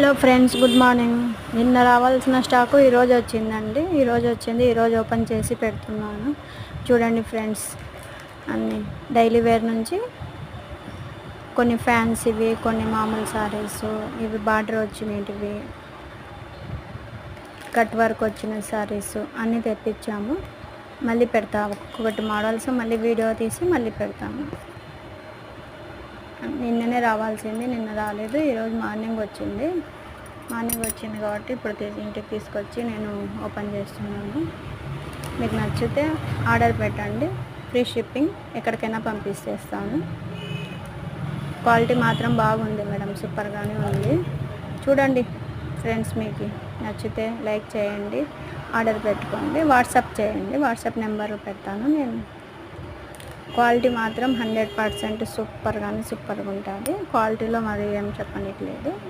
Hello friends, good morning. నిన్న రావాల్సిన stock ఈరోజు వచ్చిందండి. ఈరోజు ఓపెన్ చేసి పెడుతున్నాను. చూడండి ఫ్రెండ్స్, అన్నీ డైలీ వేర్ నుంచి కొన్ని ఫ్యాన్సీవి, కొన్ని మామూలు సారీస్, ఇవి బార్డర్ వచ్చినవి, కట్ వర్క్ వచ్చిన సారీస్ అన్నీ తెప్పించాము. మళ్ళీ పెడతా, ఒక్కొక్కటి మోడల్స్ మళ్ళీ వీడియో తీసి మళ్ళీ పెడతాము. నిన్ననే రావాల్సింది, నిన్న రాలేదు. ఈరోజు మార్నింగ్ వచ్చింది కాబట్టి ఇప్పుడు ఇంటికి తీసుకొచ్చి నేను ఓపెన్ చేస్తున్నాను. మీకు నచ్చితే ఆర్డర్ పెట్టండి, ఫ్రీ షిప్పింగ్, ఎక్కడికైనా పంపిస్తేస్తాను. క్వాలిటీ మాత్రం బాగుంది మేడం, సూపర్గానే ఉంది. చూడండి ఫ్రెండ్స్, మీకు నచ్చితే లైక్ చేయండి, ఆర్డర్ పెట్టుకోండి, వాట్సాప్ చేయండి. వాట్సాప్ నెంబర్ పెడతాను నేను. క్వాలిటీ మాత్రం 100% సూపర్గా ఉంటుంది. క్వాలిటీలో మరి ఏం చెప్పనట్లేదు.